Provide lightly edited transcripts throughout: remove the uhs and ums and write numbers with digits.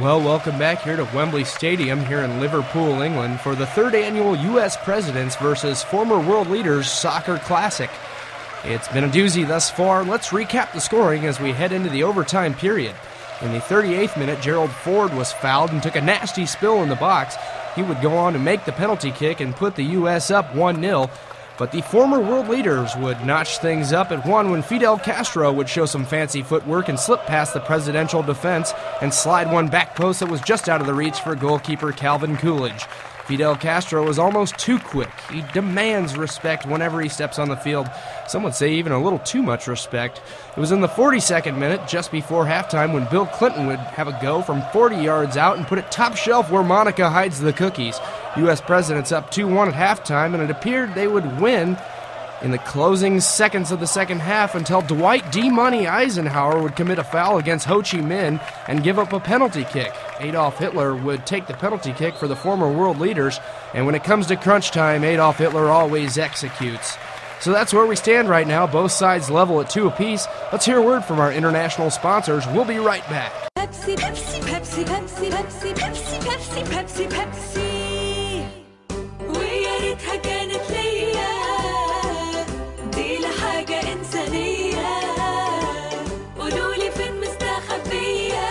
Well, welcome back here to Wembley Stadium here in Liverpool, England for the third annual U.S. Presidents versus former world leaders soccer classic. It's been a doozy thus far. Let's recap the scoring as we head into the overtime period. In the 38th minute, Gerald Ford was fouled and took a nasty spill in the box. He would go on to make the penalty kick and put the U.S. up 1-0. But the former world leaders would notch things up at 1 when Fidel Castro would show some fancy footwork and slip past the presidential defense and slide one back post that was just out of the reach for goalkeeper Calvin Coolidge. Fidel Castro is almost too quick. He demands respect whenever he steps on the field. Some would say even a little too much respect. It was in the 42nd minute, just before halftime, when Bill Clinton would have a go from 40 yards out and put it top shelf where Monica hides the cookies. U.S. Presidents up 2-1 at halftime, and it appeared they would win in the closing seconds of the second half until Dwight D. Money Eisenhower would commit a foul against Ho Chi Minh and give up a penalty kick. Adolf Hitler would take the penalty kick for the former world leaders, and when it comes to crunch time, Adolf Hitler always executes. So that's where we stand right now, both sides level at 2 apiece. Let's hear a word from our international sponsors. We'll be right back. Pepsi, Pepsi, Pepsi, Pepsi, Pepsi, Pepsi, Pepsi, Pepsi, Pepsi. ويا ريتها كانت ليا دي لحاجة إنسانية قولولي فين مستخبية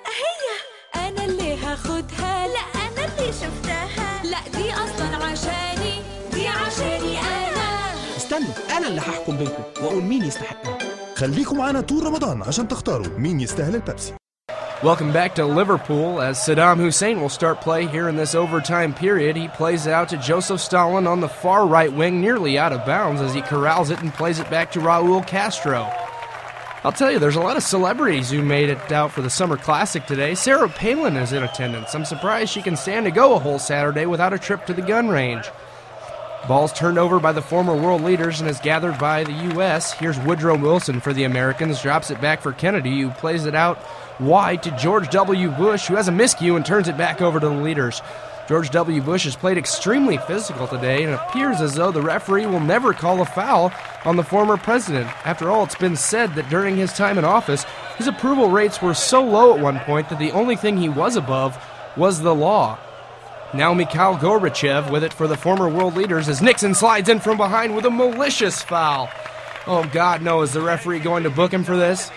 هي أنا اللي هاخدها لا أنا اللي شفتها لا دي أصلا عشاني دي عشاني أنا استنوا أنا اللي هحكم بينكم وأقول مين يستحقها. خليكم معانا طول رمضان عشان تختاروا مين يستاهل البيبسي. Welcome back to Liverpool as Saddam Hussein will start play here in this overtime period. He plays it out to Joseph Stalin on the far right wing, nearly out of bounds as he corrals it and plays it back to Raul Castro. I'll tell you, there's a lot of celebrities who made it out for the Summer Classic today. Sarah Palin is in attendance. I'm surprised she can stand to go a whole Saturday without a trip to the gun range. Ball's turned over by the former world leaders and is gathered by the U.S. Here's Woodrow Wilson for the Americans, drops it back for Kennedy, who plays it out wide to George W. Bush, who has a miscue and turns it back over to the leaders. George W. Bush has played extremely physical today, and it appears as though the referee will never call a foul on the former president. After all, it's been said that during his time in office, his approval rates were so low at one point that the only thing he was above was the law. Now Mikhail Gorbachev with it for the former world leaders as Nixon slides in from behind with a malicious foul. Oh, God, no, is the referee going to book him for this?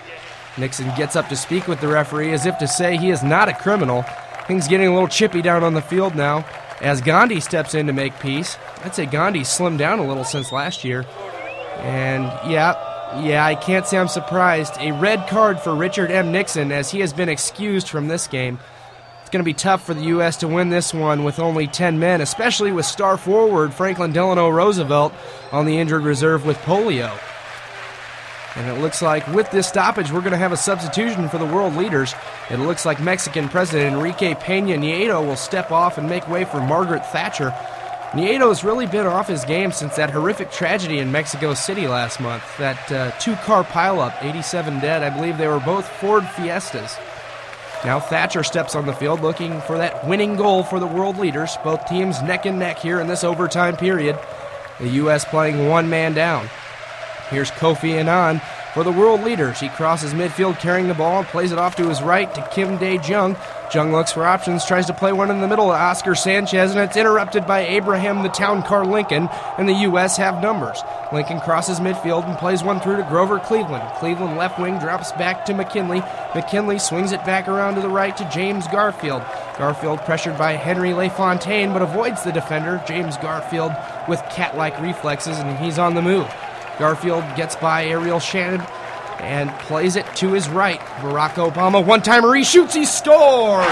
Nixon gets up to speak with the referee as if to say he is not a criminal. Things getting a little chippy down on the field now as Gandhi steps in to make peace. I'd say Gandhi slimmed down a little since last year. And yeah, I can't say I'm surprised. A red card for Richard M. Nixon as he has been excused from this game. It's going to be tough for the U.S. to win this one with only 10 men, especially with star forward Franklin Delano Roosevelt on the injured reserve with polio. And it looks like with this stoppage, we're going to have a substitution for the world leaders. It looks like Mexican President Enrique Peña Nieto will step off and make way for Margaret Thatcher. Nieto has really been off his game since that horrific tragedy in Mexico City last month. That two-car pileup, 87 dead. I believe they were both Ford Fiestas. Now Thatcher steps on the field looking for that winning goal for the world leaders. Both teams neck and neck here in this overtime period. The U.S. playing one man down. Here's Kofi Annan for the world leaders. He crosses midfield carrying the ball and plays it off to his right to Kim Dae-jung. Jung looks for options, tries to play one in the middle to Oscar Sanchez, and it's interrupted by Abraham the Town Car Lincoln, and the U.S. have numbers. Lincoln crosses midfield and plays one through to Grover Cleveland. Cleveland left wing drops back to McKinley. McKinley swings it back around to the right to James Garfield. Garfield pressured by Henry LaFontaine, but avoids the defender. James Garfield with cat-like reflexes, and he's on the move. Garfield gets by Ariel Shannon and plays it to his right. Barack Obama, one-timer, he shoots, he scores!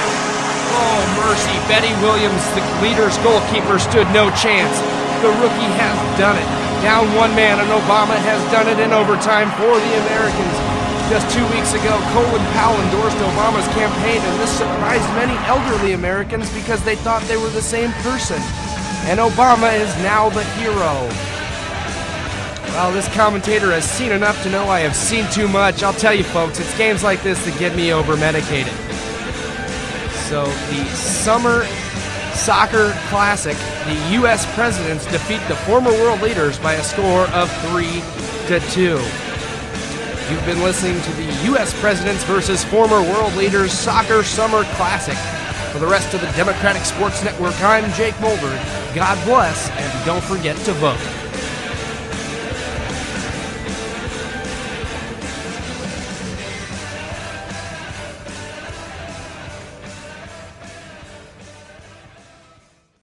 Oh, mercy. Betty Williams, the leader's goalkeeper, stood no chance. The rookie has done it. Down one man, and Obama has done it in overtime for the Americans. Just 2 weeks ago, Colin Powell endorsed Obama's campaign, and this surprised many elderly Americans because they thought they were the same person. And Obama is now the hero. Well, this commentator has seen enough to know I have seen too much. I'll tell you, folks, it's games like this that get me over-medicated. So, the Summer Soccer Classic, the U.S. Presidents defeat the former world leaders by a score of 3-2. You've been listening to the U.S. Presidents versus former world leaders Soccer Summer Classic. For the rest of the Democratic Sports Network, I'm Jake Mulder. God bless, and don't forget to vote.